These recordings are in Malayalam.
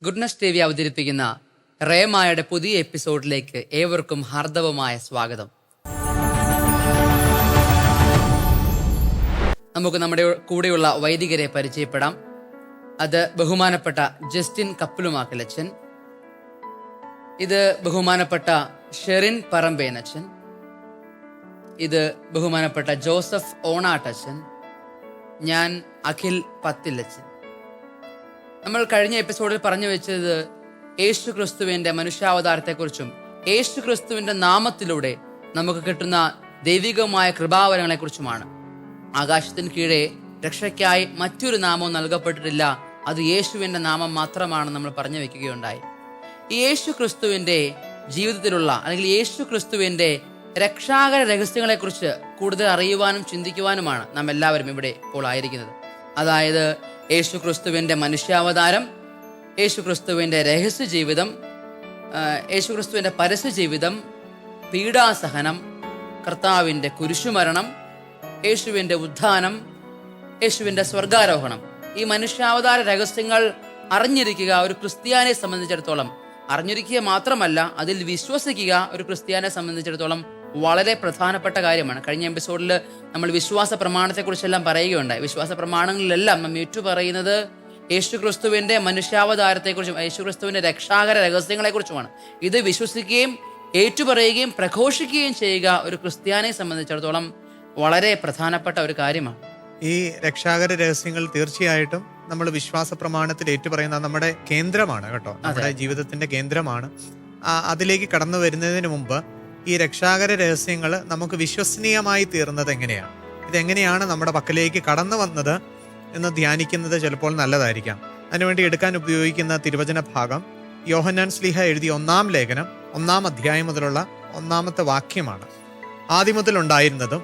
ഗുഡ്നസ് ടി വി അവതരിപ്പിക്കുന്ന റേമായുടെ പുതിയ എപ്പിസോഡിലേക്ക് ഏവർക്കും ഹാർദവമായ സ്വാഗതം. നമുക്ക് നമ്മുടെ കൂടെയുള്ള വൈദികരെ പരിചയപ്പെടാം. അത് ബഹുമാനപ്പെട്ട ജസ്റ്റിൻ കപ്പലുമാക്കലച്ചൻ, ഇത് ബഹുമാനപ്പെട്ട ഷെറിൻ പറമ്പേനച്ചൻ, ഇത് ബഹുമാനപ്പെട്ട ജോസഫ് ഓണാട്ടച്ചൻ, ഞാൻ അഖിൽ പത്തില്ലച്ചൻ. നമ്മൾ കഴിഞ്ഞ എപ്പിസോഡിൽ പറഞ്ഞു വെച്ചത് യേശു ക്രിസ്തുവിൻ്റെ മനുഷ്യാവതാരത്തെക്കുറിച്ചും യേശു ക്രിസ്തുവിൻ്റെ നാമത്തിലൂടെ നമുക്ക് കിട്ടുന്ന ദൈവികമായ കൃപാവരങ്ങളെക്കുറിച്ചുമാണ്. ആകാശത്തിന് കീഴെ രക്ഷയ്ക്കായി മറ്റൊരു നാമവും നൽകപ്പെട്ടിട്ടില്ല, അത് യേശുവിൻ്റെ നാമം മാത്രമാണ് നമ്മൾ പറഞ്ഞു വെക്കുകയുണ്ടായി. ഈ യേശു ക്രിസ്തുവിൻ്റെ ജീവിതത്തിലുള്ള അല്ലെങ്കിൽ യേശു ക്രിസ്തുവിൻ്റെ രക്ഷാകര രഹസ്യങ്ങളെക്കുറിച്ച് കൂടുതൽ അറിയുവാനും ചിന്തിക്കുവാനുമാണ് നാം എല്ലാവരും ഇവിടെ ഇപ്പോൾ ആയിരിക്കുന്നത്. അതായത് യേശു ക്രിസ്തുവിൻ്റെ മനുഷ്യാവതാരം, യേശു ക്രിസ്തുവിൻ്റെ രഹസ്യ ജീവിതം, യേശു ക്രിസ്തുവിൻ്റെ പരസ്യ ജീവിതം, പീഡാസഹനം, കർത്താവിൻ്റെ കുരിശുമരണം, യേശുവിൻ്റെ ഉത്ഥാനം, യേശുവിൻ്റെ സ്വർഗാരോഹണം. ഈ മനുഷ്യാവതാര രഹസ്യങ്ങൾ അറിഞ്ഞിരിക്കുക ഒരു ക്രിസ്ത്യാനിയെ സംബന്ധിച്ചിടത്തോളം, അറിഞ്ഞിരിക്കുക മാത്രമല്ല അതിൽ വിശ്വസിക്കുക ഒരു ക്രിസ്ത്യാനിയെ സംബന്ധിച്ചിടത്തോളം വളരെ പ്രധാനപ്പെട്ട കാര്യമാണ്. കഴിഞ്ഞ എപ്പിസോഡിൽ നമ്മൾ വിശ്വാസ പ്രമാണത്തെക്കുറിച്ചെല്ലാം പറയുകയുണ്ടായി. വിശ്വാസ പ്രമാണങ്ങളിലെല്ലാം നാം ഏറ്റുപറയുന്നത് യേശു ക്രിസ്തുവിൻ്റെ മനുഷ്യാവതാരത്തെക്കുറിച്ചും യേശു ക്രിസ്തുവിൻ്റെ രക്ഷാകര രഹസ്യങ്ങളെക്കുറിച്ചുമാണ്. ഇത് വിശ്വസിക്കുകയും ഏറ്റുപറയുകയും പ്രഘോഷിക്കുകയും ചെയ്യുക ഒരു ക്രിസ്ത്യാനിയെ സംബന്ധിച്ചിടത്തോളം വളരെ പ്രധാനപ്പെട്ട ഒരു കാര്യമാണ്. ഈ രക്ഷാകര രഹസ്യങ്ങൾ തീർച്ചയായിട്ടും നമ്മൾ വിശ്വാസ പ്രമാണത്തിൽ ഏറ്റുപറയുന്ന നമ്മുടെ കേന്ദ്രമാണ് കേട്ടോ, നമ്മുടെ ജീവിതത്തിന്റെ കേന്ദ്രമാണ്. അതിലേക്ക് കടന്നു വരുന്നതിന് മുമ്പ് ഈ രക്ഷാകര രഹസ്യങ്ങൾ നമുക്ക് വിശ്വസനീയമായി തീർന്നത് എങ്ങനെയാണ്, ഇതെങ്ങനെയാണ് നമ്മുടെ പക്കലേക്ക് കടന്നു വന്നത് എന്ന് ധ്യാനിക്കുന്നത് ചിലപ്പോൾ നല്ലതായിരിക്കാം. അതിനുവേണ്ടി എടുക്കാൻ ഉപയോഗിക്കുന്ന തിരുവചന ഭാഗം യോഹന്നാൻ ശ്ലീഹ എഴുതിയ 1-ാം ലേഖനം 1-ാം അധ്യായം മുതലുള്ള 1-ാമത്തെ വാക്യമാണ്. ആദ്യം മുതൽ ഉണ്ടായിരുന്നതും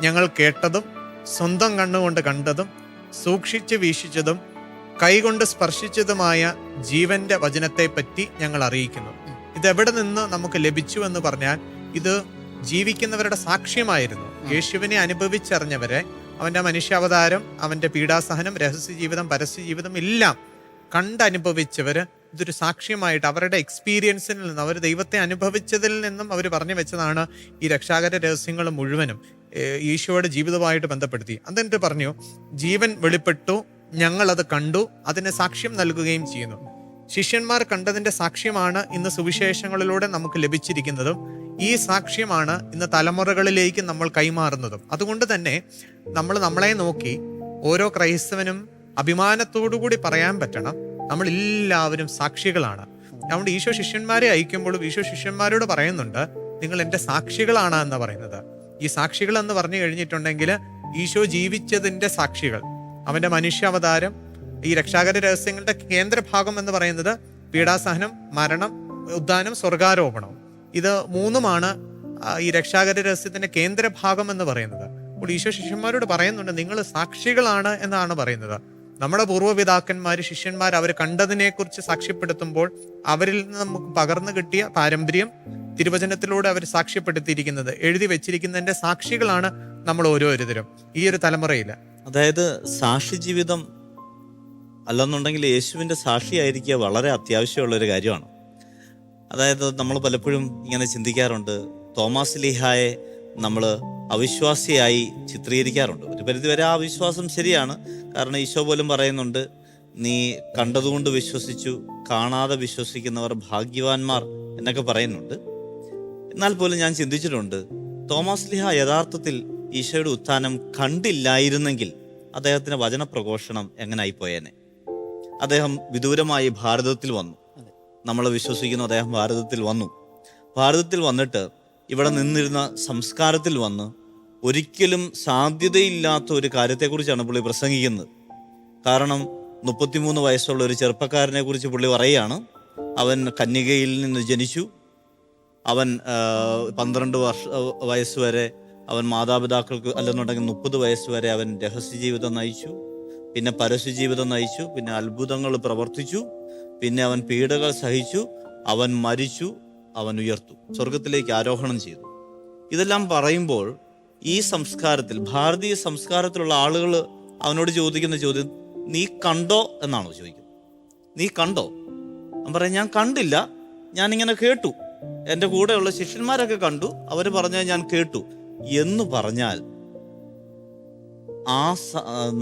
ഞങ്ങൾ കേട്ടതും സ്വന്തം കണ്ണുകൊണ്ട് കണ്ടതും സൂക്ഷിച്ച് വീക്ഷിച്ചതും കൈകൊണ്ട് സ്പർശിച്ചതുമായ ജീവന്റെ വചനത്തെ പറ്റി ഞങ്ങൾ അറിയിക്കുന്നു. ഇതെവിടെ നിന്ന് നമുക്ക് ലഭിച്ചു എന്ന് പറഞ്ഞാൽ ഇത് ജീവിക്കുന്നവരുടെ സാക്ഷ്യമായിരുന്നു. യേശുവിനെ അനുഭവിച്ചറിഞ്ഞവരെ, അവന്റെ മനുഷ്യാവതാരം, അവന്റെ പീഡാസഹനം, രഹസ്യ ജീവിതം, പരസ്യ ജീവിതം എല്ലാം കണ്ടനുഭവിച്ചവര് ഇതൊരു സാക്ഷ്യമായിട്ട് അവരുടെ എക്സ്പീരിയൻസിൽ നിന്നും, അവർ ദൈവത്തെ അനുഭവിച്ചതിൽ നിന്നും അവർ പറഞ്ഞു വെച്ചതാണ് ഈ രക്ഷാകര രഹസ്യങ്ങൾ മുഴുവനും ഈശോയുടെ ജീവിതമായിട്ട് ബന്ധപ്പെടുത്തി. എന്നിട്ട് പറഞ്ഞു, ജീവൻ വെളിപ്പെട്ടു, ഞങ്ങളത് കണ്ടു, അതിന് സാക്ഷ്യം നൽകുകയും ചെയ്യുന്നു. ശിഷ്യന്മാർ കണ്ടതിന്റെ സാക്ഷ്യമാണ് ഇന്ന് സുവിശേഷങ്ങളിലൂടെ നമുക്ക് ലഭിച്ചിരിക്കുന്നതും ഈ സാക്ഷ്യമാണ് ഇന്ന് തലമുറകളിലേക്ക് നമ്മൾ കൈമാറുന്നതും. അതുകൊണ്ട് തന്നെ നമ്മളെ നോക്കി ഓരോ ക്രൈസ്തവനും അഭിമാനത്തോടുകൂടി പറയാൻ പറ്റണം, നമ്മൾ എല്ലാവരും സാക്ഷികളാണ്. അതുകൊണ്ട് ഈശോ ശിഷ്യന്മാരെ അയക്കുമ്പോഴും ഈശോ ശിഷ്യന്മാരോട് പറയുന്നുണ്ട്, നിങ്ങൾ എൻ്റെ സാക്ഷികളാണ് എന്ന് പറയുന്നത്. ഈ സാക്ഷികൾ എന്ന് പറഞ്ഞു കഴിഞ്ഞിട്ടുണ്ടെങ്കിൽ ഈശോ ജീവിച്ചതിൻ്റെ സാക്ഷികൾ. അവൻ്റെ മനുഷ്യാവതാരം, ഈ രക്ഷാകര രഹസ്യങ്ങളുടെ കേന്ദ്രഭാഗം എന്ന് പറയുന്നത് പീഡാസഹനം, മരണം, ഉത്ഥാനം, സ്വർഗാരോപണം. ഇത് മൂന്നുമാണ് ഈ രക്ഷാകര രഹസ്യത്തിന്റെ കേന്ദ്രഭാഗം എന്ന് പറയുന്നത്. അപ്പോൾ ഈശോ ശിഷ്യന്മാരോട് പറയുന്നുണ്ട്, നിങ്ങൾ സാക്ഷികളാണ് എന്നാണ് പറയുന്നത്. നമ്മുടെ പൂർവ്വപിതാക്കന്മാര്, ശിഷ്യന്മാർ അവർ കണ്ടതിനെക്കുറിച്ച് സാക്ഷ്യപ്പെടുത്തുമ്പോൾ അവരിൽ നിന്ന് നമുക്ക് പകർന്നു കിട്ടിയ പാരമ്പര്യം തിരുവചനത്തിലൂടെ അവർ സാക്ഷ്യപ്പെടുത്തിയിരിക്കുന്നത്, എഴുതി വെച്ചിരിക്കുന്നതിന്റെ സാക്ഷികളാണ് നമ്മൾ ഓരോരുത്തരും ഈ ഒരു തലമുറയിൽ. അതായത് സാക്ഷി ജീവിതം അല്ലെന്നുണ്ടെങ്കിൽ യേശുവിൻ്റെ സാക്ഷിയായിരിക്കുക വളരെ അത്യാവശ്യമുള്ളൊരു കാര്യമാണ്. അതായത് നമ്മൾ പലപ്പോഴും ഇങ്ങനെ ചിന്തിക്കാറുണ്ട്, തോമാസ് ലീഹായെ നമ്മൾ അവിശ്വാസിയായി ചിത്രീകരിക്കാറുണ്ട്. ഒരു പരിധിവരെ ആ വിശ്വാസം ശരിയാണ്. കാരണം ഈശോ പോലും പറയുന്നുണ്ട്, നീ കണ്ടതുകൊണ്ട് വിശ്വസിച്ചു, കാണാതെ വിശ്വസിക്കുന്നവർ ഭാഗ്യവാന്മാർ എന്നൊക്കെ പറയുന്നുണ്ട്. എന്നാൽ പോലും ഞാൻ ചിന്തിച്ചിട്ടുണ്ട്, തോമാസ് ലീഹ യഥാർത്ഥത്തിൽ ഈശോയുടെ ഉത്ഥാനം കണ്ടില്ലായിരുന്നെങ്കിൽ അദ്ദേഹത്തിന് വചനപ്രഘോഷണം എങ്ങനായി പോയേനെ. അദ്ദേഹം വിദൂരമായി ഭാരതത്തിൽ വന്നു, നമ്മൾ വിശ്വസിക്കുന്നു അദ്ദേഹം ഭാരതത്തിൽ വന്നു. ഭാരതത്തിൽ വന്നിട്ട് ഇവിടെ നിന്നിരുന്ന സംസ്കാരത്തിൽ വന്ന് ഒരിക്കലും സാധ്യതയില്ലാത്ത ഒരു കാര്യത്തെക്കുറിച്ചാണ് പുള്ളി പ്രസംഗിക്കുന്നത്. കാരണം 33 വയസ്സുള്ള ഒരു ചെറുപ്പക്കാരനെ കുറിച്ച് പുള്ളി പറയുകയാണ്, അവൻ കന്യകയിൽ നിന്ന് ജനിച്ചു, അവൻ 12 വയസ്സ് വരെ അവൻ മാതാപിതാക്കൾക്ക് അല്ലെന്നുണ്ടെങ്കിൽ 30 വയസ്സ് വരെ അവൻ രഹസ്യ ജീവിതം നയിച്ചു, പിന്നെ പരസ്യ ജീവിതം നയിച്ചു, പിന്നെ അത്ഭുതങ്ങൾ പ്രവർത്തിച്ചു, പിന്നെ അവൻ പീഡകൾ സഹിച്ചു, അവൻ മരിച്ചു, അവൻ ഉയർത്തു, സ്വർഗത്തിലേക്ക് ആരോഹണം ചെയ്തു. ഇതെല്ലാം പറയുമ്പോൾ ഈ സംസ്കാരത്തിൽ, ഭാരതീയ സംസ്കാരത്തിലുള്ള ആളുകൾ അവനോട് ചോദിക്കുന്ന ചോദ്യം, നീ കണ്ടോ എന്നാണോ ചോദിക്കുന്നത്. നീ കണ്ടോ? അവൻ പറയും, ഞാൻ കണ്ടില്ല, ഞാനിങ്ങനെ കേട്ടു, എൻ്റെ കൂടെയുള്ള ശിഷ്യന്മാരൊക്കെ കണ്ടു, അവർ പറഞ്ഞ ഞാൻ കേട്ടു എന്ന് പറഞ്ഞാൽ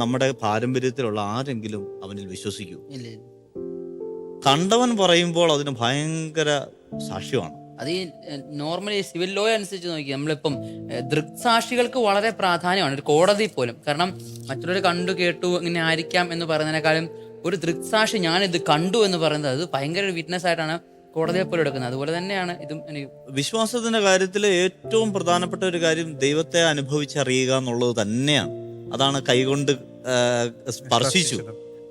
നമ്മുടെ പാരമ്പര്യത്തിലുള്ള ആരെങ്കിലും അവനിൽ വിശ്വസിക്കൂ? ഇല്ല. കണ്ടവൻ പറയുമ്പോൾ അതിന് ഭയങ്കര സാക്ഷ്യമാണ്. അത് ഈ നോർമലി സിവിൽ ലോ അനുസരിച്ച് നോക്കി നമ്മളിപ്പം ദൃക്സാക്ഷികൾക്ക് വളരെ പ്രാധാന്യമാണ് ഒരു കോടതി പോലും. കാരണം മറ്റുള്ളവർ കണ്ടു കേട്ടു ഇങ്ങനെ ആയിരിക്കാം എന്ന് പറയുന്നതിനേക്കാളും ഒരു ദൃക്സാക്ഷി ഞാനിത് കണ്ടു എന്ന് പറയുന്നത് അത് ഭയങ്കര ഒരു വിറ്റ്നസ് ആയിട്ടാണ് കോടതിയെ പോലും എടുക്കുന്നത്. അതുപോലെ തന്നെയാണ് ഇതും. വിശ്വാസത്തിന്റെ കാര്യത്തിൽ ഏറ്റവും പ്രധാനപ്പെട്ട ഒരു കാര്യം ദൈവത്തെ അനുഭവിച്ചറിയുക എന്നുള്ളത് തന്നെയാണ്. അതാണ് കൈകൊണ്ട് സ്പർശിച്ചു,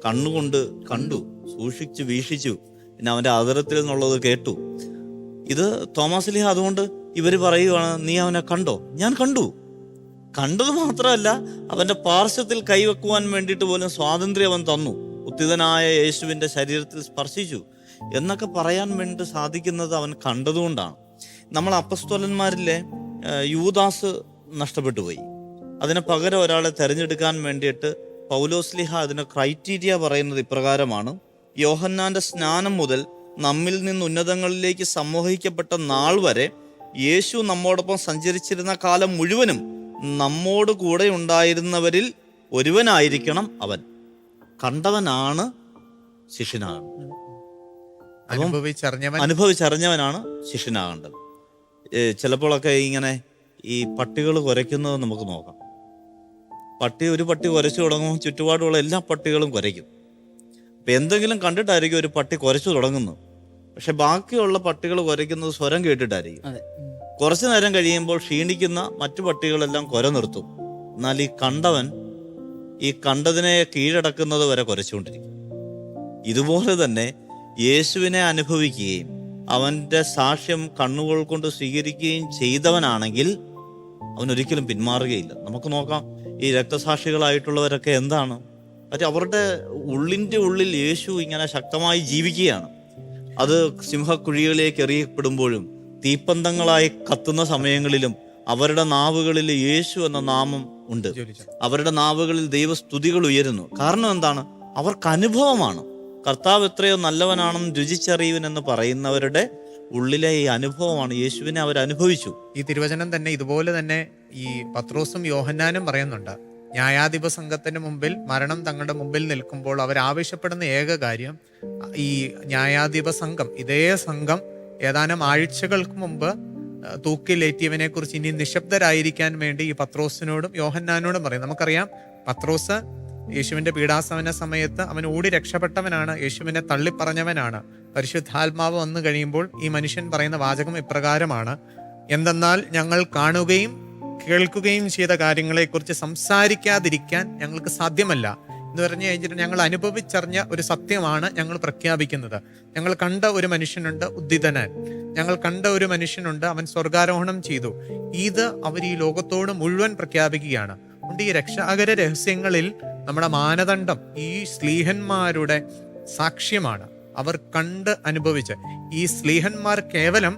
കണ്ണുകൊണ്ട് കണ്ടു, സൂക്ഷിച്ചു വീക്ഷിച്ചു, പിന്നെ അവന്റെ ആദരത്തിൽ നിന്നുള്ളത് കേട്ടു. ഇത് തോമസ് ലീഹ അതുകൊണ്ട് ഇവർ പറയുവാണ്, നീ അവനെ കണ്ടോ? ഞാൻ കണ്ടു. കണ്ടത് മാത്രമല്ല, അവന്റെ പാർശ്വത്തിൽ കൈവെക്കുവാൻ വേണ്ടിയിട്ട് പോലും സ്വാതന്ത്ര്യം അവൻ തന്നു. ഉത്തിതനായ യേശുവിന്റെ ശരീരത്തിൽ സ്പർശിച്ചു എന്നൊക്കെ പറയാൻ വേണ്ടി സാധിക്കുന്നത് അവൻ കണ്ടതുകൊണ്ടാണ്. നമ്മൾ അപ്പസ്തോലന്മാരിലെ യൂദാസ് നഷ്ടപ്പെട്ടു പോയി. അതിന് പകരം ഒരാളെ തെരഞ്ഞെടുക്കാൻ വേണ്ടിയിട്ട് പൗലോസ് ലീഹ അതിന് ക്രൈറ്റീരിയ പറയുന്നത് ഇപ്രകാരമാണ്: യോഹന്നാന്റെ സ്നാനം മുതൽ നമ്മിൽ നിന്ന് ഉന്നതങ്ങളിലേക്ക് സമൂഹിക്കപ്പെട്ട നാൾ വരെ യേശു നമ്മോടൊപ്പം സഞ്ചരിച്ചിരുന്ന കാലം മുഴുവനും നമ്മോട് കൂടെ ഉണ്ടായിരുന്നവരിൽ ഒരുവനായിരിക്കണം അവൻ. കണ്ടവനാണ് ശിഷ്യനാകേണ്ടത്, അനുഭവിച്ചറിഞ്ഞവനാണ് ശിഷ്യനാകേണ്ടത്. ചിലപ്പോഴൊക്കെ ഇങ്ങനെ ഈ പട്ടികൾ കുരയ്ക്കുന്നത് നമുക്ക് നോക്കാം. ഒരു പട്ടി കുരച്ചു തുടങ്ങുമ്പോൾ ചുറ്റുപാടുള്ള എല്ലാ പട്ടികളും കുരയ്ക്കും. അപ്പം എന്തെങ്കിലും കണ്ടിട്ടായിരിക്കും ഒരു പട്ടി കുരച്ചു തുടങ്ങുന്നത്. പക്ഷെ ബാക്കിയുള്ള പട്ടികൾ കുരയ്ക്കുന്നത് സ്വരം കേട്ടിട്ടായിരിക്കും. കുറച്ചു നേരം കഴിയുമ്പോൾ ക്ഷീണിക്കുന്ന മറ്റു പട്ടികളെല്ലാം കുര നിർത്തും. എന്നാൽ ഈ കണ്ടവൻ ഈ കണ്ടതിനെ കീഴടക്കുന്നത് വരെ കുരച്ചുകൊണ്ടിരിക്കും. ഇതുപോലെ തന്നെ യേശുവിനെ അനുഭവിക്കുകയും അവന്റെ സാക്ഷ്യം കണ്ണുകൾ കൊണ്ട് സ്വീകരിക്കുകയും ചെയ്തവനാണെങ്കിൽ അവൻ ഒരിക്കലും പിന്മാറുകയില്ല. നമുക്ക് നോക്കാം, ഈ രക്തസാക്ഷികളായിട്ടുള്ളവരൊക്കെ എന്താണ്, അവരുടെ ഉള്ളിൻ്റെ ഉള്ളിൽ യേശു ഇങ്ങനെ ശക്തമായി ജീവിക്കുകയാണ്. അത് സിംഹക്കുഴികളിലേക്ക് എറിയപ്പെടുമ്പോഴും തീപ്പന്തങ്ങളായി കത്തുന്ന സമയങ്ങളിലും അവരുടെ നാവുകളിൽ യേശു എന്ന നാമം ഉണ്ട്. അവരുടെ നാവുകളിൽ ദൈവസ്തുതികൾ ഉയരുന്നു. കാരണം എന്താണ്? അവർക്ക് അനുഭവമാണ്. കർത്താവ് എത്രയോ നല്ലവനാണെന്ന് രുചിച്ചറിയുവൻ എന്ന് പറയുന്നവരുടെ ഉള്ളിലെ ഈ അനുഭവമാണ്. യേശുവിനെ അവർ അനുഭവിച്ചു. ഈ തിരുവചനം തന്നെ ഇതുപോലെ തന്നെ ഈ പത്രോസും യോഹന്നാനും പറയുന്നുണ്ട്. ന്യായാധിപ സംഘത്തിന് മുമ്പിൽ മരണം തങ്ങളുടെ മുമ്പിൽ നിൽക്കുമ്പോൾ അവരാവശ്യപ്പെടുന്ന ഏക കാര്യം, ഈ ന്യായാധിപ സംഘം, ഇതേ സംഘം ഏതാനും ആഴ്ചകൾക്ക് മുമ്പ് തൂക്കിലേറ്റിയവനെ കുറിച്ച് ഇനി നിശബ്ദരായിരിക്കാൻ വേണ്ടി ഈ പത്രോസിനോടും യോഹന്നാനോടും പറയും. നമുക്കറിയാം, പത്രോസ് യേശുവിന്റെ പീഡാസവന സമയത്ത് അവൻ ഓടി രക്ഷപ്പെട്ടവനാണ്, യേശുവിനെ തള്ളിപ്പറഞ്ഞവനാണ്. പരിശുദ്ധാത്മാവ് വന്നു കഴിയുമ്പോൾ ഈ മനുഷ്യൻ പറയുന്ന വാചകം ഇപ്രകാരമാണ്: എന്തെന്നാൽ ഞങ്ങൾ കാണുകയും കേൾക്കുകയും ചെയ്ത കാര്യങ്ങളെക്കുറിച്ച് സംസാരിക്കാതിരിക്കാൻ ഞങ്ങൾക്ക് സാധ്യമല്ല എന്ന് പറഞ്ഞു കഴിഞ്ഞിട്ട് ഞങ്ങൾ അനുഭവിച്ചറിഞ്ഞ ഒരു സത്യമാണ് ഞങ്ങൾ പ്രഖ്യാപിക്കുന്നത്. ഞങ്ങൾ കണ്ട ഒരു മനുഷ്യനുണ്ട്, ഉദ്ധിതനാൻ. ഞങ്ങൾ കണ്ട ഒരു മനുഷ്യനുണ്ട്, അവൻ സ്വർഗാരോഹണം ചെയ്തു. ഇത് അവർ ഈ ലോകത്തോട് മുഴുവൻ പ്രഖ്യാപിക്കുകയാണ്. അതുകൊണ്ട് ഈ രക്ഷാകര രഹസ്യങ്ങളിൽ നമ്മുടെ മാനദണ്ഡം ഈ സ്ലീഹന്മാരുടെ സാക്ഷ്യമാണ്. അവർ കണ്ട് അനുഭവിച്ച്. ഈ സ്ലീഹന്മാർ കേവലം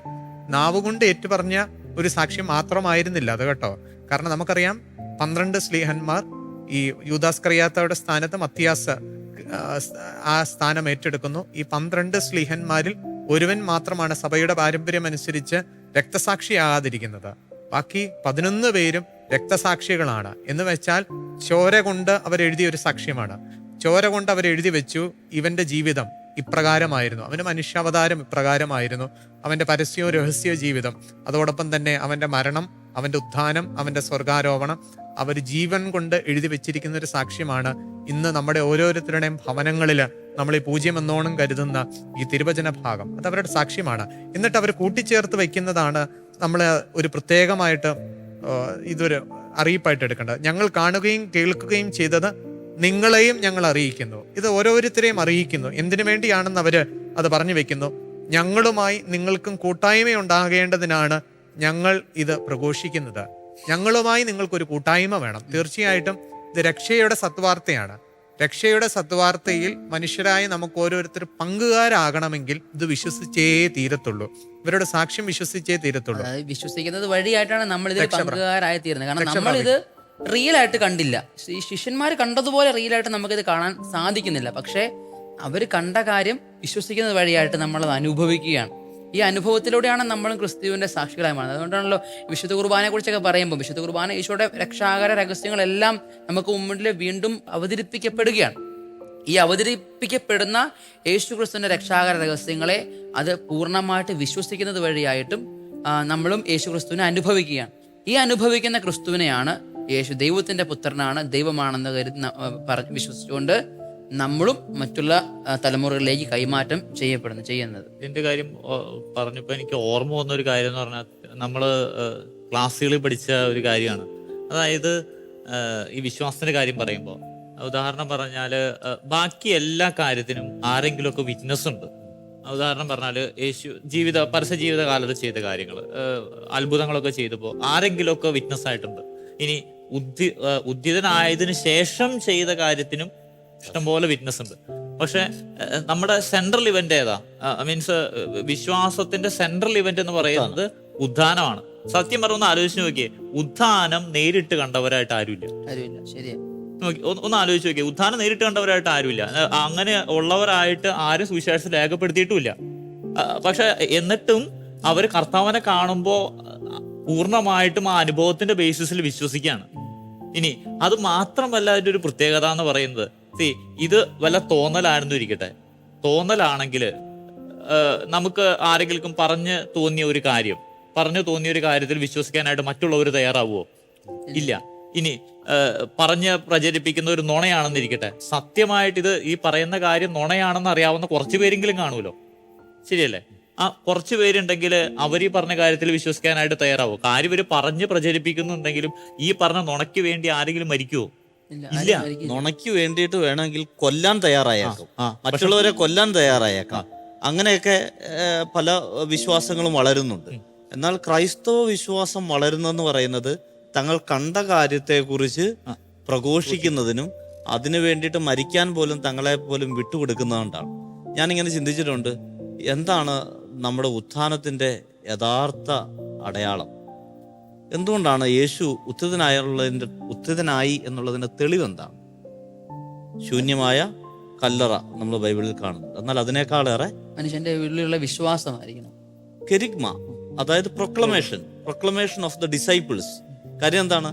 നാവുകൊണ്ട് ഏറ്റുപറഞ്ഞ ഒരു സാക്ഷ്യം മാത്രമായിരുന്നില്ല അത്, കേട്ടോ. കാരണം നമുക്കറിയാം, 12 സ്ലീഹന്മാർ, ഈ യൂദാസ്കറിയാത്തയുടെ സ്ഥാനത്ത് മത്തിയാസ് ആ സ്ഥാനം ഏറ്റെടുക്കുന്നു. ഈ 12 സ്ലീഹന്മാരിൽ ഒരുവൻ മാത്രമാണ് സഭയുടെ പാരമ്പര്യം അനുസരിച്ച് രക്തസാക്ഷിയാകാതിരിക്കുന്നത്. ബാക്കി 11 പേരും രക്തസാക്ഷികളാണ്. എന്ന് വെച്ചാൽ ചോര കൊണ്ട് അവരെഴുതിയ ഒരു സാക്ഷ്യമാണ്. ചോര കൊണ്ട് അവരെഴുതി വെച്ചു, ഇവന്റെ ജീവിതം ഇപ്രകാരമായിരുന്നു, അവന്റെ മനുഷ്യാവതാരം ഇപ്രകാരമായിരുന്നു, അവന്റെ പരസ്യവും രഹസ്യ ജീവിതം, അതോടൊപ്പം തന്നെ അവന്റെ മരണം, അവന്റെ ഉത്ഥാനം, അവന്റെ സ്വർഗാരോപണം, അവർ ജീവൻ കൊണ്ട് എഴുതി വെച്ചിരിക്കുന്ന ഒരു സാക്ഷ്യമാണ് ഇന്ന് നമ്മുടെ ഓരോരുത്തരുടെയും ഭവനങ്ങളിൽ നമ്മൾ ഈ പൂജ്യം എന്നോണം കരുതുന്ന ഈ തിരുവചന ഭാഗം. അത് അവരുടെ സാക്ഷ്യമാണ്. എന്നിട്ട് അവർ കൂട്ടിച്ചേർത്ത് വയ്ക്കുന്നതാണ് നമ്മൾ ഒരു പ്രത്യേകമായിട്ട് ഇതൊരു അറിയിപ്പായിട്ട് എടുക്കേണ്ടത്. ഞങ്ങൾ കാണുകയും കേൾക്കുകയും ചെയ്തത് നിങ്ങളെയും ഞങ്ങൾ അറിയിക്കുന്നു. ഇത് ഓരോരുത്തരെയും അറിയിക്കുന്നു. എന്തിനു വേണ്ടിയാണെന്ന് അവര് അത് പറഞ്ഞു വെക്കുന്നു. ഞങ്ങളുമായി നിങ്ങൾക്കും കൂട്ടായ്മ ഉണ്ടാകേണ്ടതിനാണ് ഞങ്ങൾ ഇത് പ്രഘോഷിക്കുന്നത്. ഞങ്ങളുമായി നിങ്ങൾക്കൊരു കൂട്ടായ്മ വേണം. തീർച്ചയായിട്ടും ഇത് രക്ഷയുടെ സത്വാർത്തയാണ്. രക്ഷയുടെ സത്വാർത്തയിൽ മനുഷ്യരായ നമുക്ക് ഓരോരുത്തർ പങ്കുകാരാകണമെങ്കിൽ ഇത് വിശ്വസിച്ചേ തീരത്തുള്ളൂ. ഇവരുടെ സാക്ഷ്യം വിശ്വസിച്ചേ തീരത്തുള്ളൂ. വിശ്വസിക്കുന്നത് വഴിയായിട്ടാണ് നമ്മൾ ഇതിൽ പങ്കുകാരായി തീരുന്നത്. കാരണം നമ്മൾ ഇത് റിയൽ ആയിട്ട് കണ്ടില്ല. ഈ ശിഷ്യന്മാർ കണ്ടതുപോലെ റിയൽ ആയിട്ട് നമുക്കിത് കാണാൻ സാധിക്കുന്നില്ല. പക്ഷേ അവർ കണ്ട കാര്യം വിശ്വസിക്കുന്നത് വഴിയായിട്ട് നമ്മളത് അനുഭവിക്കുകയാണ്. ഈ അനുഭവത്തിലൂടെയാണ് നമ്മളും ക്രിസ്തുവിന്റെ സാക്ഷികളായി മാറുന്നത്. അതുകൊണ്ടാണല്ലോ വിശുദ്ധ കുർബാനയെ കുറിച്ചൊക്കെ പറയുമ്പോൾ വിശുദ്ധ കുർബാന ഈശോയുടെ രക്ഷാകര രഹസ്യങ്ങളെല്ലാം നമുക്ക് മുമ്പിൽ വീണ്ടും അവതരിപ്പിക്കപ്പെടുകയാണ്. ഈ അവതരിപ്പിക്കപ്പെടുന്ന യേശു ക്രിസ്തുവിന്റെ രക്ഷാകര രഹസ്യങ്ങളെ അത് പൂർണ്ണമായിട്ട് വിശ്വസിക്കുന്നത് വഴിയായിട്ടും നമ്മളും യേശു ക്രിസ്തുവിനെ അനുഭവിക്കുകയാണ്. ഈ അനുഭവിക്കുന്ന ക്രിസ്തുവിനെയാണ് യേശു ദൈവത്തിന്റെ പുത്രനാണ്, ദൈവമാണെന്ന് പറഞ്ഞ് വിശ്വസിച്ചുകൊണ്ട് നമ്മളും മറ്റുള്ള തലമുറകളിലേക്ക് കൈമാറ്റം ചെയ്യുന്നത്. ഇതിന്റെ കാര്യം പറഞ്ഞപ്പോൾ എനിക്ക് ഓർമ്മ വന്ന ഒരു കാര്യം എന്ന് പറഞ്ഞാൽ, നമ്മള് ക്ലാസ്സുകളിൽ പഠിച്ച ഒരു കാര്യമാണ്. അതായത് ഈ വിശ്വാസത്തിന്റെ കാര്യം പറയുമ്പോൾ, ഉദാഹരണം പറഞ്ഞാൽ ബാക്കി എല്ലാ കാര്യത്തിനും ആരെങ്കിലുമൊക്കെ വിറ്റ്നസ് ഉണ്ട്. ഉദാഹരണം പറഞ്ഞാൽ യേശു പരസ്യ ജീവിത കാലത്ത് ചെയ്ത കാര്യങ്ങൾ, അത്ഭുതങ്ങളൊക്കെ ചെയ്തപ്പോൾ ആരെങ്കിലുമൊക്കെ വിറ്റ്നസ് ആയിട്ടുണ്ട്. ഇനി ഉദ്ധിതനായതിനു ശേഷം ചെയ്ത കാര്യത്തിനും ഇഷ്ടംപോലെ വിറ്റ്നസ് ഉണ്ട്. പക്ഷെ നമ്മുടെ സെൻട്രൽ ഇവന്റ് ഏതാ? മീൻസ് വിശ്വാസത്തിന്റെ സെൻട്രൽ ഇവന്റ് എന്ന് പറയുന്നത് ഉത്ഥാനമാണ്. സത്യം പറഞ്ഞൊന്ന് ആലോചിച്ച് നോക്കിയേ, ഉത്ഥാനം നേരിട്ട് കണ്ടവരായിട്ട് ആരുമില്ല. ഒന്ന് ആലോചിച്ച് നോക്കിയേ, ഉത്ഥാനം നേരിട്ട് കണ്ടവരായിട്ട് ആരുമില്ല. അങ്ങനെ ഉള്ളവരായിട്ട് ആരും സുവിശേഷം രേഖപ്പെടുത്തിയിട്ടുമില്ല. പക്ഷെ എന്നിട്ടും അവർ കർത്താവിനെ കാണുമ്പോൾ പൂർണ്ണമായിട്ടും ആ അനുഭവത്തിന്റെ ബേസിസിൽ വിശ്വസിക്കുകയാണ്. ഇനി അത് മാത്രമല്ല അതിന്റെ ഒരു പ്രത്യേകത എന്ന് പറയുന്നത്, ഇത് വല്ല തോന്നലാണെന്ന് ഇരിക്കട്ടെ, തോന്നലാണെങ്കിൽ നമുക്ക് ആരെങ്കിലും പറഞ്ഞു തോന്നിയ ഒരു കാര്യത്തിൽ വിശ്വസിക്കാനായിട്ട് മറ്റുള്ളവർ തയ്യാറാവുമോ? ഇല്ല. ഇനി പറഞ്ഞ് പ്രചരിപ്പിക്കുന്ന ഒരു നുണയാണെന്നിരിക്കട്ടെ, സത്യമായിട്ട് ഇത് ഈ പറയുന്ന കാര്യം നുണയാണെന്ന് അറിയാവുന്ന കുറച്ചു പേരെങ്കിലും കാണുമല്ലോ, ശരിയല്ലേ? ആ കുറച്ചു പേരുണ്ടെങ്കിൽ അവർ ഈ പറഞ്ഞ കാര്യത്തിൽ വിശ്വസിക്കാനായിട്ട് തയ്യാറാവോ? കാര്യം ഇവർ പറഞ്ഞ് പ്രചരിപ്പിക്കുന്നുണ്ടെങ്കിലും ഈ പറഞ്ഞ നുണയ്ക്ക് വേണ്ടി ആരെങ്കിലും മരിക്കുവോ? ഇല്ല. നുണയ്ക്ക് വേണ്ടിയിട്ട് വേണമെങ്കിൽ കൊല്ലാൻ തയ്യാറായേക്കാം, മറ്റുള്ളവരെ കൊല്ലാൻ തയ്യാറായേക്കാം. അങ്ങനെയൊക്കെ പല വിശ്വാസങ്ങളും വളരുന്നുണ്ട്. എന്നാൽ ക്രൈസ്തവ വിശ്വാസം വളരുന്നെന്ന് പറയുന്നത് തങ്ങൾ കണ്ട കാര്യത്തെക്കുറിച്ച് പ്രഘോഷിക്കുന്നതിനും അതിനു വേണ്ടിയിട്ട് മരിക്കാൻ പോലും തങ്ങളെ പോലും വിട്ടുകൊടുക്കുന്നതുകൊണ്ടാണ്. ഞാനിങ്ങനെ ചിന്തിച്ചിട്ടുണ്ട്, എന്താണ് നമ്മുടെ ഉത്ഥാനത്തിന്റെ യഥാർത്ഥ അടയാളം? എന്തുകൊണ്ടാണ് യേശു ഉത്ഥിതനായി എന്നുള്ളതിന്റെ തെളിവെന്താണ്? ശൂന്യമായ കല്ലറ നമ്മൾ ബൈബിളിൽ കാണുന്നുണ്ട്. എന്നാൽ അതിനേക്കാളേറെ മനുഷ്യന്റെ ഉള്ളിലുള്ള വിശ്വാസമായിരിക്കണം കെരിഗ്മ, അതായത് പ്രൊക്ലമേഷൻ ഓഫ് ദ ഡിസൈപ്പിൾസ്. കാര്യം എന്താണ്?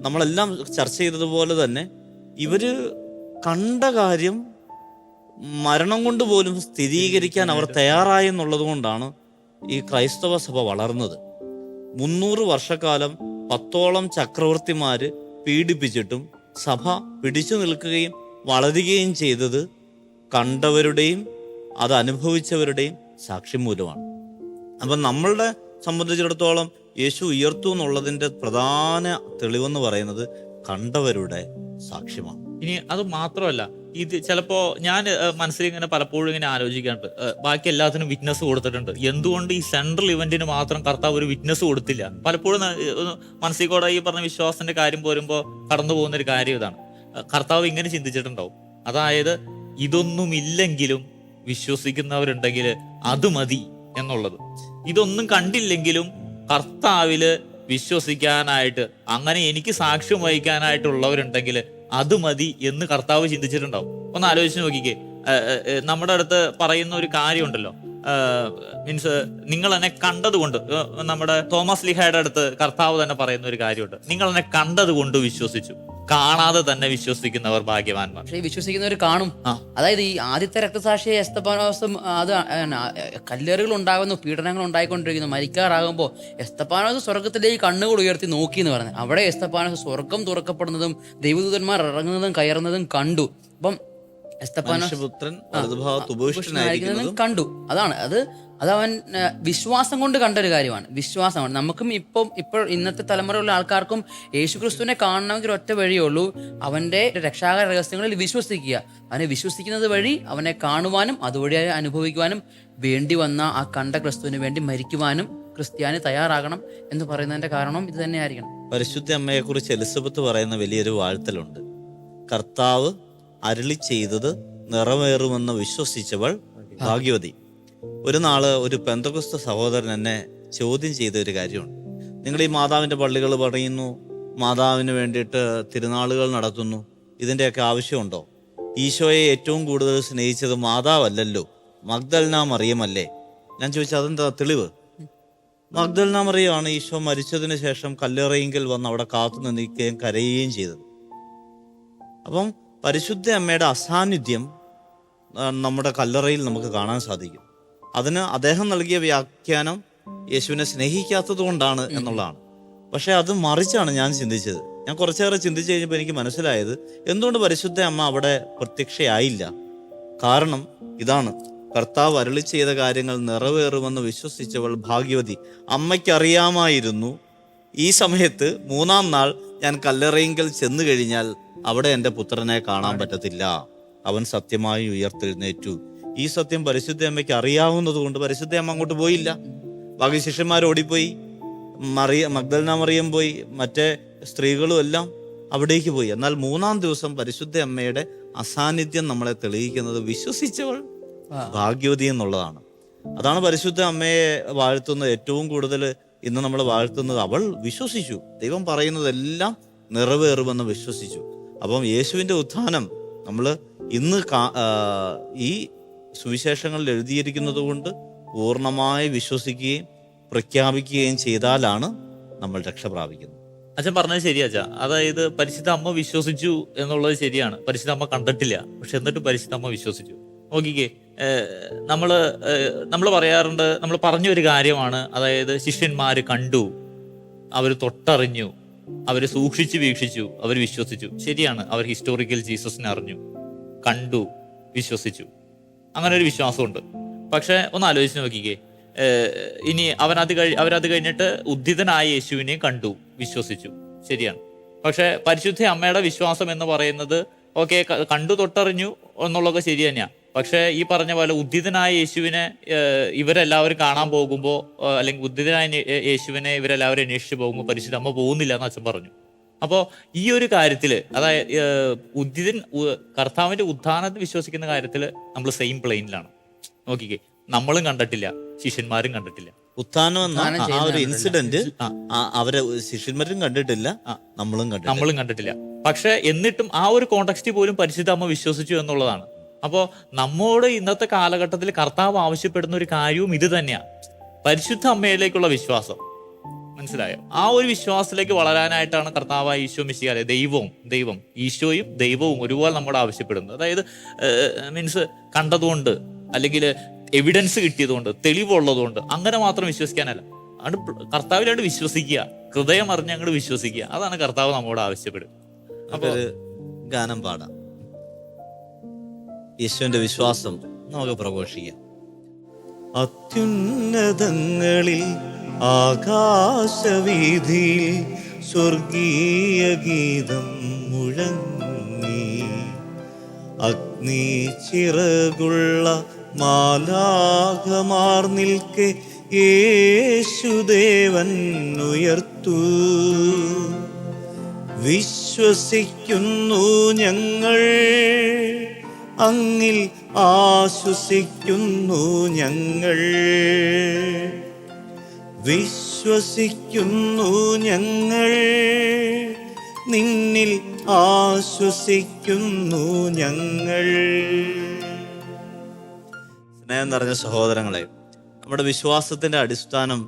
നമ്മളെല്ലാം ചർച്ച ചെയ്തതുപോലെ തന്നെ ഇവര് കണ്ട കാര്യം മരണം കൊണ്ട് പോലും സ്ഥിരീകരിക്കാൻ അവർ തയ്യാറായി എന്നുള്ളത് കൊണ്ടാണ് ഈ ക്രൈസ്തവ സഭ വളർന്നത്. 300 വർഷക്കാലം 10ഓളം ചക്രവർത്തിമാര് പീഡിപ്പിച്ചിട്ടും സഭ പിടിച്ചു നിൽക്കുകയും വളരുകയും ചെയ്തത് കണ്ടവരുടെയും അത് അനുഭവിച്ചവരുടെയും സാക്ഷ്യം മൂലമാണ്. അപ്പം നമ്മളുടെ സംബന്ധിച്ചിടത്തോളം യേശു ഉയർത്തു എന്നുള്ളതിന്റെ പ്രധാന തെളിവെന്ന് പറയുന്നത് കണ്ടവരുടെ സാക്ഷ്യമാണ്. ഇനി അത് മാത്രമല്ല, ഇത് ചിലപ്പോ ഞാൻ മനസ്സിൽ ഇങ്ങനെ പലപ്പോഴും ഇങ്ങനെ ആലോചിക്കാറുണ്ട്, ബാക്കി എല്ലാത്തിനും വിറ്റ്നസ് കൊടുത്തിട്ടുണ്ട്, എന്തുകൊണ്ട് ഈ സെൻട്രൽ ഇവന്റിന് മാത്രം കർത്താവ് ഒരു വിറ്റ്നസ് കൊടുത്തില്ല? പലപ്പോഴും മനസ്സിൽ കൂടെ ഈ പറഞ്ഞ വിശ്വാസത്തിന്റെ കാര്യം പോരുമ്പോൾ കടന്നു പോകുന്ന ഒരു കാര്യം ഇതാണ്. കർത്താവ് ഇങ്ങനെ ചിന്തിച്ചിട്ടുണ്ടാവും, അതായത് ഇതൊന്നുമില്ലെങ്കിലും വിശ്വസിക്കുന്നവരുണ്ടെങ്കിൽ അത് മതി എന്നുള്ളത്. ഇതൊന്നും കണ്ടില്ലെങ്കിലും കർത്താവില് വിശ്വസിക്കാനായിട്ട്, അങ്ങനെ എനിക്ക് സാക്ഷ്യം വഹിക്കാനായിട്ടുള്ളവരുണ്ടെങ്കിൽ അത് മതി എന്ന് കർത്താവ് ചിന്തിച്ചിട്ടുണ്ടാവും. ഒന്ന് ആലോചിച്ച് നോക്കിക്കേ. നമ്മുടെ അടുത്ത് പറയുന്ന ഒരു കാര്യമുണ്ടല്ലോ, മീൻസ് നിങ്ങൾ എന്നെ കണ്ടതുകൊണ്ട്, നമ്മുടെ തോമസ് ലീഹയുടെ അടുത്ത് കർത്താവ് തന്നെ പറയുന്ന ഒരു കാര്യമുണ്ട്, നിങ്ങൾ എന്നെ കണ്ടതുകൊണ്ട് വിശ്വസിച്ചു, കാണാതെ തന്നെ വിശ്വസിക്കുന്നവർ ഭാഗ്യവാന്മാർ. പക്ഷേ വിശ്വസിക്കുന്നവർ കാണും. അതായത് ഈ ആദ്യത്തെ രക്തസാക്ഷിയെ എസ്തപ്പാനോസും, അത് കല്ലേറുകൾ ഉണ്ടാകുന്നു, പീഡനങ്ങൾ ഉണ്ടായിക്കൊണ്ടിരിക്കുന്നു, മരിക്കാറാകുമ്പോൾ എസ്തപ്പാനോസ് സ്വർഗത്തിലേക്ക് കണ്ണുകൾ ഉയർത്തി നോക്കി എന്ന് പറഞ്ഞു. അവിടെ എസ്തപ്പാനോസ് സ്വർഗം തുറക്കപ്പെടുന്നതും ദൈവദൂതന്മാർ ഇറങ്ങുന്നതും കയറുന്നതും കണ്ടു. അപ്പം എസ്തപ്പാനോസ് കണ്ടു. അതാണ് അതവൻ വിശ്വാസം കൊണ്ട് കണ്ടൊരു കാര്യമാണ്. വിശ്വാസമാണ്. നമുക്കും ഇപ്പോൾ ഇന്നത്തെ തലമുറയിലുള്ള ആൾക്കാർക്കും യേശുക്രിസ്തുവിനെ കാണണമെങ്കിൽ ഒറ്റ വഴിയേ ഉള്ളൂ, അവന്റെ രക്ഷാകര രഹസ്യങ്ങളിൽ വിശ്വസിക്കുക. അവനെ വിശ്വസിക്കുന്നത് വഴി അവനെ കാണുവാനും അതുവഴി അനുഭവിക്കുവാനും വേണ്ടി വന്ന ആ കണ്ട ക്രിസ്തുവിന് വേണ്ടി മരിക്കുവാനും ക്രിസ്ത്യാനി തയ്യാറാകണം എന്ന് പറയുന്നതിന്റെ കാരണം ഇത് തന്നെയായിരിക്കണം. പരിശുദ്ധ അമ്മയെ കുറിച്ച് എലിസബത്ത് പറയുന്ന വലിയൊരു വാഴ്ത്തലുണ്ട്, കർത്താവ് അരുളി ചെയ്തത് നിറവേറുമെന്ന് വിശ്വസിച്ചവൾ ഭാഗ്യവതി. ഒരു നാള് ഒരു പെന്തക്കോസ്ത സഹോദരൻ എന്നെ ചോദ്യം ചെയ്ത ഒരു കാര്യമുണ്ട്. നിങ്ങൾ ഈ മാതാവിൻ്റെ പള്ളികൾ പറയുന്നു, മാതാവിന് വേണ്ടിയിട്ട് തിരുനാളുകൾ നടത്തുന്നു, ഇതിൻ്റെയൊക്കെ ആവശ്യമുണ്ടോ? ഈശോയെ ഏറ്റവും കൂടുതൽ സ്നേഹിച്ചത് മാതാവല്ലല്ലോ, മഗ്ദലന മറിയമല്ലേ? ഞാൻ ചോദിച്ചു, അതെന്താ തെളിവ്? മഗ്ദലന മറിയമാണ് ഈശോ മരിച്ചതിന് ശേഷം കല്ലറയെങ്കിൽ വന്ന് അവിടെ കാത്തു നിൽക്കുകയും കരയുകയും ചെയ്തത്. അപ്പം പരിശുദ്ധ അമ്മയുടെ അസാന്നിധ്യം നമ്മുടെ കല്ലറയിൽ നമുക്ക് കാണാൻ സാധിക്കും. അതിന് അദ്ദേഹം നൽകിയ വ്യാഖ്യാനം യേശുവിനെ സ്നേഹിക്കാത്തത് കൊണ്ടാണ് എന്നുള്ളതാണ്. പക്ഷെ അത് മറിച്ചാണ് ഞാൻ ചിന്തിച്ചത്. ഞാൻ കുറച്ചേറെ ചിന്തിച്ചു കഴിഞ്ഞപ്പോൾ എനിക്ക് മനസ്സിലായത് എന്തുകൊണ്ട് പരിശുദ്ധ അമ്മ അവിടെ പ്രത്യക്ഷയായില്ല. കാരണം ഇതാണ്, കർത്താവ് അരുളി ചെയ്ത കാര്യങ്ങൾ നിറവേറുമെന്ന് വിശ്വസിച്ചവൾ ഭാഗ്യവതി. അമ്മയ്ക്കറിയാമായിരുന്നു ഈ സമയത്ത് 3-ാം നാൾ ഞാൻ കല്ലറയെങ്കിൽ ചെന്നു കഴിഞ്ഞാൽ അവിടെ എൻ്റെ പുത്രനെ കാണാൻ പറ്റത്തില്ല, അവൻ സത്യമായി ഉയർത്തെഴുന്നേറ്റു. ഈ സത്യം പരിശുദ്ധ അമ്മയ്ക്ക് അറിയാവുന്നത് കൊണ്ട് പരിശുദ്ധ അമ്മ അങ്ങോട്ട് പോയില്ല. ബാക്കി ശിഷ്യന്മാർ ഓടിപ്പോയി, മഗ്ദലന മറിയം പോയി, മറ്റേ സ്ത്രീകളും എല്ലാം അവിടേക്ക് പോയി. എന്നാൽ 3-ാം ദിവസം പരിശുദ്ധ അമ്മയുടെ അസാന്നിധ്യം നമ്മളെ തെളിയിക്കുന്നത് വിശ്വസിച്ചവൾ ഭാഗ്യവതി എന്നുള്ളതാണ്. അതാണ് പരിശുദ്ധ അമ്മയെ വാഴ്ത്തുന്നത്. ഏറ്റവും കൂടുതൽ ഇന്ന് നമ്മൾ വാഴ്ത്തുന്നത്, അവൾ വിശ്വസിച്ചു, ദൈവം പറയുന്നതെല്ലാം നിറവേറുമെന്ന് വിശ്വസിച്ചു. അപ്പം യേശുവിൻ്റെ ഉത്ഥാനം നമ്മൾ ഇന്ന് ഈ സുവിശേഷങ്ങളിൽ എഴുതിയിരിക്കുന്നത് കൊണ്ട് പൂർണ്ണമായി വിശ്വസിക്കുകയും പ്രഖ്യാപിക്കുകയും ചെയ്താലാണ് നമ്മൾ രക്ഷ പ്രാപിക്കുന്നത്. അച്ഛൻ പറഞ്ഞത് ശരിയാ അച്ഛാ. അതായത് പരിശുദ്ധ അമ്മ വിശ്വസിച്ചു എന്നുള്ളത് ശരിയാണ്. പരിശുദ്ധ അമ്മ കണ്ടിട്ടില്ല, പക്ഷെ എന്നിട്ട് പരിശുദ്ധ അമ്മ വിശ്വസിച്ചു. നോക്കിക്കേ, നമ്മൾ പറയാറുണ്ട്, നമ്മൾ പറഞ്ഞൊരു കാര്യമാണ്, അതായത് ശിഷ്യന്മാര് കണ്ടു, അവർ തൊട്ടറിഞ്ഞു, അവർ സൂക്ഷിച്ചു വീക്ഷിച്ചു, അവർ വിശ്വസിച്ചു. ശരിയാണ്, അവർ ഹിസ്റ്റോറിക്കൽ ജീസസിനെ അറിഞ്ഞു, കണ്ടു, വിശ്വസിച്ചു. അങ്ങനെ ഒരു വിശ്വാസമുണ്ട്. പക്ഷെ ഒന്ന് ആലോചിച്ച് നോക്കിക്കേ, ഇനി അവരത് കഴിഞ്ഞിട്ട് ഉദ്ധിതനായ യേശുവിനെ കണ്ടു, വിശ്വസിച്ചു. ശരിയാണ്. പക്ഷെ പരിശുദ്ധ അമ്മയുടെ വിശ്വാസം എന്ന് പറയുന്നത്, ഓക്കെ, കണ്ടു തൊട്ടറിഞ്ഞു എന്നുള്ളതൊക്കെ ശരി തന്നെയാ. പക്ഷെ ഈ പറഞ്ഞ പോലെ ഉദ്ധിതനായ യേശുവിനെ ഇവരെല്ലാവരും കാണാൻ പോകുമ്പോൾ, അല്ലെങ്കിൽ ഉദ്ധിതനായ യേശുവിനെ ഇവരെല്ലാവരും അന്വേഷിച്ച് പോകുമ്പോൾ പരിശുദ്ധ അമ്മ പോകുന്നില്ല എന്ന് അച്ഛൻ പറഞ്ഞു. അപ്പോൾ ഈ ഒരു കാര്യത്തില്, അതായത് കർത്താവിന്റെ ഉത്ഥാനത്തിൽ വിശ്വസിക്കുന്ന കാര്യത്തിൽ നമ്മൾ സെയിം പ്ലെയിനിലാണ്. നോക്കിക്കേ, നമ്മളും കണ്ടിട്ടില്ല, ശിഷ്യന്മാരും കണ്ടിട്ടില്ല. ഉത്ഥാനം എന്ന ആ ഒരു ഇൻസിഡന്റ് അവരെ ശിഷ്യന്മാരും കണ്ടിട്ടില്ല, നമ്മളും കണ്ടിട്ടില്ല. പക്ഷെ എന്നിട്ടും ആ ഒരു കോണ്ടെക്സ്റ്റിൽ പോലും പരിശുദ്ധ അമ്മ വിശ്വസിച്ചു എന്നുള്ളതാണ്. അപ്പോൾ നമ്മോട് ഇന്നത്തെ കാലഘട്ടത്തിൽ കർത്താവ് ആവശ്യപ്പെടുന്ന ഒരു കാര്യവും ഇത് തന്നെയാണ്, പരിശുദ്ധ അമ്മയിലേക്കുള്ള വിശ്വാസം. മനസ്സിലായോ? ആ ഒരു വിശ്വാസത്തിലേക്ക് വളരാനായിട്ടാണ് കർത്താവായ ഈശോ മിശിഹായെ ദൈവം ഈശോയും ദൈവവും ഒരുപോലെ നമ്മോട് ആവശ്യപ്പെടുന്നത്. അതായത് മീൻസ് കണ്ടതുകൊണ്ട്, അല്ലെങ്കിൽ എവിഡൻസ് കിട്ടിയതുകൊണ്ട്, തെളിവുള്ളതുകൊണ്ട് അങ്ങനെ മാത്രം വിശ്വസിക്കാനല്ല, അത് കർത്താവിലോട്ട് വിശ്വസിക്കുക, ഹൃദയം അറിഞ്ഞ് അങ്ങോട്ട് വിശ്വസിക്കുക. അതാണ് കർത്താവ് നമ്മോട് ആവശ്യപ്പെടുക. അപ്പൊ ഗാനം പാടാം, യേശുവിന്റെ വിശ്വാസം നമുക്ക് പ്രഘോഷിക്കാം. അത്യുന്നതങ്ങളിൽ ആകാശവീഥിയിൽ സ്വർഗീയ ഗീതം മുഴങ്ങി, അഗ്നി ചിറകുള്ള മാലാഖമാർ നിൽക്കെ യേശുദേവൻ ഉയർത്തു. വിശ്വസിക്കുന്നു ഞങ്ങൾ, അങ്ങിൽ ആശ്വസിക്കുന്നു ഞങ്ങൾ. വിശ്വസിക്കുന്നു ഞങ്ങൾ, നിന്നിൽ ആശ്വസിക്കുന്നു ഞങ്ങൾ. സ്നേഹം നിറഞ്ഞ സഹോദരങ്ങളെ, നമ്മുടെ വിശ്വാസത്തിന്റെ അടിസ്ഥാനം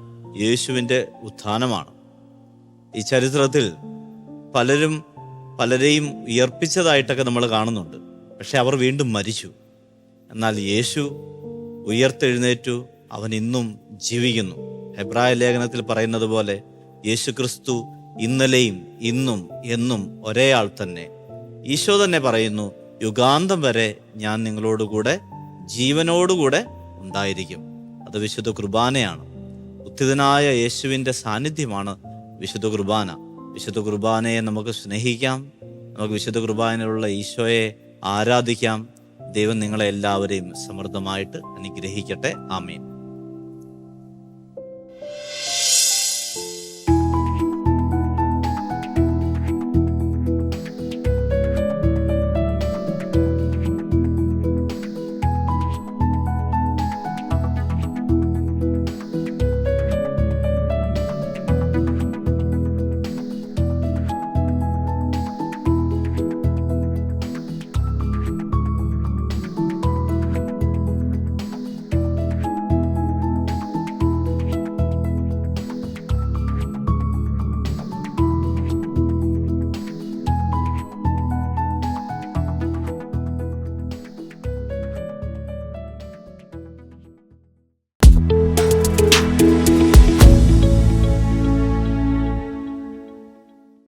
യേശുവിൻ്റെ ഉത്ഥാനമാണ്. ഈ ചരിത്രത്തിൽ പലരെയും ഉയർപ്പിച്ചതായിട്ടൊക്കെ നമ്മൾ കാണുന്നുണ്ട്. പക്ഷെ അവർ വീണ്ടും മരിച്ചു. എന്നാൽ യേശു ഉയർത്തെഴുന്നേറ്റു, അവൻ ഇന്നും ജീവിക്കുന്നു. ഹെബ്രായ ലേഖനത്തിൽ പറയുന്നത് പോലെ യേശു ക്രിസ്തു ഇന്നലെയും ഇന്നും എന്നും ഒരേ ആൾ തന്നെ. ഈശോ തന്നെ പറയുന്നു, യുഗാന്തം വരെ ഞാൻ നിങ്ങളോടുകൂടെ ജീവനോടുകൂടെ ഉണ്ടായിരിക്കും. അത് വിശുദ്ധ കുർബാനയാണ്. ഉത്ഥിതനായ യേശുവിൻ്റെ സാന്നിധ്യമാണ് വിശുദ്ധ കുർബാന. വിശുദ്ധ കുർബാനയെ നമുക്ക് സ്നേഹിക്കാം, നമുക്ക് വിശുദ്ധ കുർബാനയിലുള്ള ഈശോയെ ആരാധിക്കാം. ദൈവം നിങ്ങളെ എല്ലാവരെയും സമൃദ്ധമായിട്ട് അനുഗ്രഹിക്കട്ടെ. ആമേൻ.